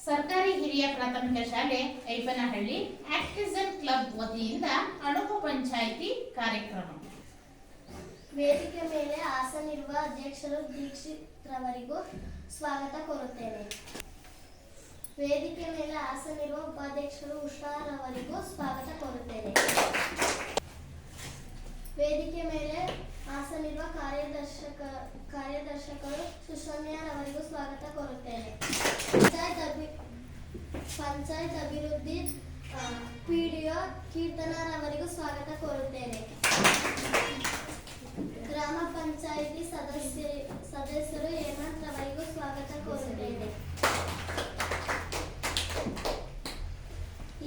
ಸರ್ಕಾರಿ ಹಿರಿಯ ಪ್ರಾಥಮಿಕ ಶಾಲೆ ಐಬನಹಳ್ಳಿ ಆಕ್ಟಿಸನ್ ಕ್ಲಬ್ ವತಿಯಿಂದ ಅಣುಕು ಪಂಚಾಯಿತಿ ಕಾರ್ಯಕ್ರಮ. ವೇದಿಕೆ ಮೇಲೆ ಆಸನಿರುವ ಅಧ್ಯಕ್ಷರು ದೀಕ್ಷಿತ್ ರವರಿಗೂ ಸ್ವಾಗತ ಕೋರುತ್ತೇನೆ. ವೇದಿಕೆ ಮೇಲೆ ಆಸನಿರುವ ಉಪಾಧ್ಯಕ್ಷರು ಉಷಾರವರಿಗೂ ಸ್ವಾಗತ ಕೋರುತ್ತೇನೆ. ವೇದಿಕೆ ಮೇಲೆ ಆಸನಿರುವ ಕಾರ್ಯದರ್ಶಕರು ಸುಸೌಮ್ಯರವರಿಗೂ ಸ್ವಾಗತ ಕೋರುತ್ತೇನೆ. ಪಂಚಾಯತ್ ಅಭಿವೃದ್ಧಿ ಪಿಡಿಒ ಕೀರ್ತನರವರಿಗೂ ಸ್ವಾಗತ ಕೋರುತ್ತೇನೆ. ಗ್ರಾಮ ಪಂಚಾಯಿತಿ ಸದಸ್ಯರು ಹೇಮಂತ್ ರವರಿಗೂ ಸ್ವಾಗತ ಕೋರುತ್ತೇನೆ.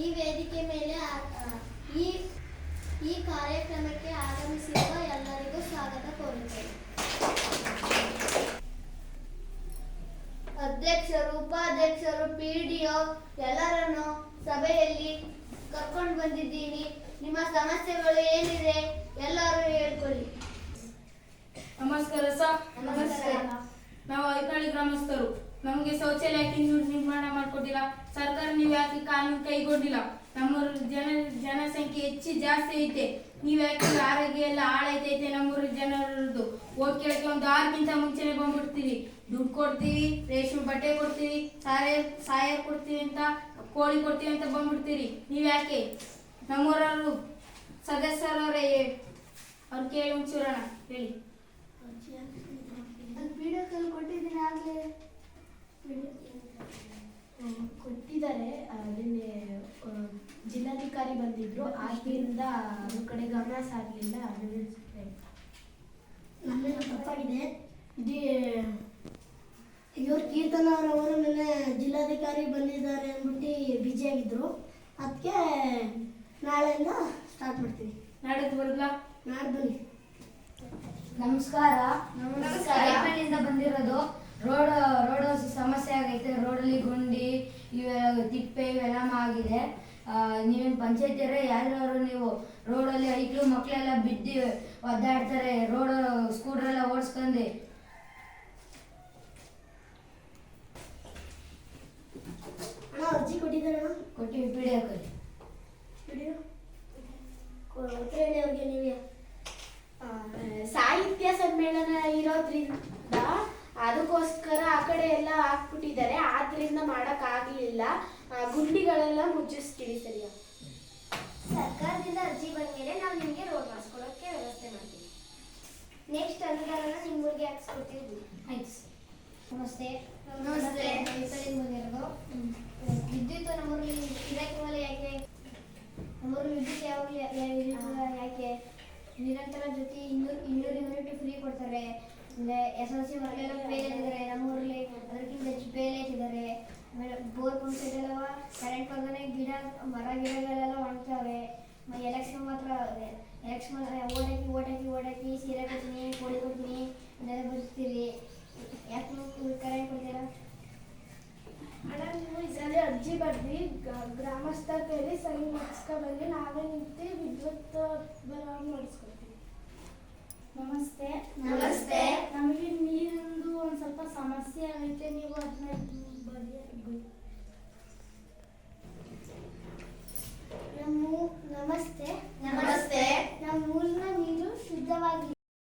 ಈ ವೇದಿಕೆ ಮೇಲೆ ಈ ಕಾರ್ಯಕ್ರಮಕ್ಕೆ ಆಗಮಿಸಿರುವ ಎಲ್ಲರಿಗೂ ಸ್ವಾಗತ ಕೋರುತ್ತೇನೆ. ಅಧ್ಯಕ್ಷರು, ಉಪಾಧ್ಯಕ್ಷರು, ಪಿಡಿಒ ಎಲ್ಲರನ್ನು ಸಭೆಯಲ್ಲಿ ಕರ್ಕೊಂಡು ಬಂದಿದ್ದೀನಿ. ನಿಮ್ಮ ಸಮಸ್ಯೆಗಳು ಏನಿದೆ ಎಲ್ಲರೂ ಹೇಳ್ಕೊಳ್ಳಿ. ನಮಸ್ಕಾರ ಸರ್. ನಮಸ್ಕಾರ. ನಾವು ಐಕನಹಳ್ಳಿ ಗ್ರಾಮಸ್ಥರು. ನಮಗೆ ಶೌಚಾಲಯಕ್ಕೆ ನಿರ್ಮಾಣ ಮಾಡಿಕೊಟ್ಟಿಲ್ಲ. ಸರ್ಕಾರ ನೀವು ಯಾಕೆ ಕಾನೂನು ಕೈಗೊಂಡಿಲ್ಲ? ನಮ್ಮೂರ ಜನಸಂಖ್ಯೆ ಜಾಸ್ತಿ ಐತೆ. ನೀವು ಯಾಕೆ ಆರೋಗ್ಯ ಎಲ್ಲ ಹಾಳೈತೈತೆ ನಮ್ಮೂರ ಜನರದ್ದು. ಓಟ್ ಕೇಳಕ್ಕೆ ಒಂದು 6 ಗಿಂತ ಮುಂಚೆನೆ ಬಂದ್ಬಿಡ್ತೀವಿ. ದುಡ್ಡು ಕೊಡ್ತೀವಿ, ರೇಷ್ಮೆ ಬಟ್ಟೆ ಕೊಡ್ತೀವಿ, ಸಹಾಯ ಕೊಡ್ತೀವಿ ಅಂತ, ಕೋಳಿ ಕೊಡ್ತೀವಿ ಅಂತ ಬಂದ್ಬಿಡ್ತೀರಿ. ನೀವು ಯಾಕೆ? ನಮ್ಮೂರವರು ಸದಸ್ಯರವರೇ ಅವ್ರು ಕೇಳಿ ಒಂಚೂರಣ ಹೇಳಿ. ಕೊಟ್ಟಿದ್ದೀನಿ ಆಗಲೇ ಕೊಟ್ಟಿದ್ದಾರೆ. ನಿನ್ನೆ ಜಿಲ್ಲಾಧಿಕಾರಿ ಬಂದಿದ್ರು, ಆದ್ದರಿಂದ ಅವ್ರ ಕಡೆ ಗಮನ ಸಾಗಲಿಲ್ಲ. ನಮ್ಮೇಲೆ ತಪ್ಪಾಗಿದೆ. ಇವ್ರು ಕೀರ್ತನರವರು ನಿನ್ನೆ ಜಿಲ್ಲಾಧಿಕಾರಿ ಬಂದಿದ್ದಾರೆ ಅಂದ್ಬಿಟ್ಟು ಬ್ಯುಸಿ ಆಗಿದ್ರು. ಅದಕ್ಕೆ ನಾಳೆಯಿಂದ ಸ್ಟಾರ್ಟ್ ಮಾಡ್ತೀವಿ. ನಾಡದ್ದು ಬರಲ್ಲ? ನಾಳೆ ಬನ್ನಿ. ನಮಸ್ಕಾರ. ನಮಸ್ಕಾರ. ಬಂದಿರೋದು. ರೋಡ್ ಸಮಸ್ಯೆ ಆಗೈತೆ. ರೋಡಲ್ಲಿ ಗುಂಡಿ ತಿಪ್ಪೆ ಇವೆಲ್ಲ ಆಗಿದೆ. ನೀವೇನು ಪಂಚಾಯತಿಯರೇ ಯಾರ್ಯಾರು ನೀವು ರೋಡಲ್ಲಿ ಐಕ್ಳು ಮಕ್ಕಳೆಲ್ಲ ಬಿದ್ದು ಒದ್ದಾಡ್ತಾರೆ. ರೋಡ್ ಸ್ಕೂಟ್ರೆಲ್ಲ ಓಡಿಸ್ಕೊಂಡು ಅರ್ಜಿ ಕೊಟ್ಟಿದ್ದಾರೆ. ಕೊಟ್ಟಿವಿ. ಪಿಡಿಒ ಅವ್ರಿಗೆ ನೀವೇ ಸಾಹಿತ್ಯ ಸಮ್ಮೇಳನ ಇರೋದ್ರಿಂದ ಅದಕ್ಕೋಸ್ಕರ ಆ ಕಡೆ ಎಲ್ಲ ಹಾಕ್ಬಿಟ್ಟಿದ್ದಾರೆ. ಆದ್ರಿಂದ ಮಾಡೋಕ್ಕಾಗಲಿಲ್ಲ. ಗುಂಡಿಗಳೆಲ್ಲ ಮುಚ್ಚಿಸ್ತೀವಿ. ಸರಿಯಾ? ಸರ್ಕಾರದಿಂದ ಅರ್ಜಿ ಬಂದ ಮೇಲೆ ನಾವು ನಿಮಗೆ ರೋಡ್ ಮಾಡಿಸ್ಕೊಡೋಕ್ಕೆ ವ್ಯವಸ್ಥೆ ಮಾಡ್ತೀವಿ. ನೆಕ್ಸ್ಟ್ ಅನುದಾನ ನಿಮ್ಮೂರಿಗೆ ಹಾಕ್ಸ್ಕೊಡ್ತೀವಿ. ಆಯ್ತು. ನಮಸ್ತೆ. ನಮಸ್ತೆ. ಬಂದಿರೋದು ವಿದ್ಯುತ್ ನಮ್ಮೂರಲ್ಲಿ ಇದಕ್ಕೆ ಮೇಲೆ ಯಾಕೆ? ನಮ್ಮೂರಲ್ಲಿ ವಿದ್ಯುತ್ ಯಾವಾಗಲೂ ಯಾಕೆ ನಿರಂತರ ಜೊತೆ 200 ಯೂನಿಟ್ ಫ್ರೀ ಕೊಡ್ತಾರೆ. ಅಂದರೆ SLC ಮಕ್ಕಳೆಲ್ಲ ಫೇಲ್ ಆಗಿದ್ದಾರೆ ನಮ್ಮೂರಲ್ಲಿ. ಅದಕ್ಕಿಂತ ಹೆಚ್ಚು ಫೇಲ್ ಆಗಿದ್ದಾರೆ. ಆಮೇಲೆ ಬೋರ್ ಪಂಪ್ ಸೈಡೆಲ್ಲ ಕರೆಂಟ್ ಬಂದರೆ ಗಿಡಗಳೆಲ್ಲ ಒಣಗ್ತವೆ. ಎಲೆಕ್ಷನ್ ಮಾತ್ರ ಎಲೆಕ್ಷನ್ ಓಟಾಕಿ ಸೀರೆ ಕೊಡ್ತೀನಿ, ಕೋಳಿ ಕೊಡ್ತೀನಿ ಅದೆಲ್ಲ ಬರ್ತೀರಿ. ಯಾಕೆ ನೀವು ಕರೆಂಟ್ ಕೊಡ್ತೀರಾ? ಮೇಡಮ್, ನೀವು ಇದರಲ್ಲಿ ಅರ್ಜಿ ಬರ್ದು ಗ್ರಾಮಸ್ಥರ ಕೈಲಿ ಸಹಿ ಮಾಡಿಸ್ಕೊಬಂದು ನಾವೇ ನಿಂತು ವಿದ್ಯುತ್ ಬರೋಂಗೆ ಮಾಡಿಸ್ಕೊಡ್ತೀವಿ. ನಮಸ್ತೆ. ನಮಸ್ತೆ. ನಮಗೆ ನೀರಿಂದು ಒಂದು ಸ್ವಲ್ಪ ಸಮಸ್ಯೆ ಆಗೈತೆ. ನೀವು ಅದನ್ನ ಬಗೆಹರಿಸಬೇಕು. ನಮಸ್ತೆ.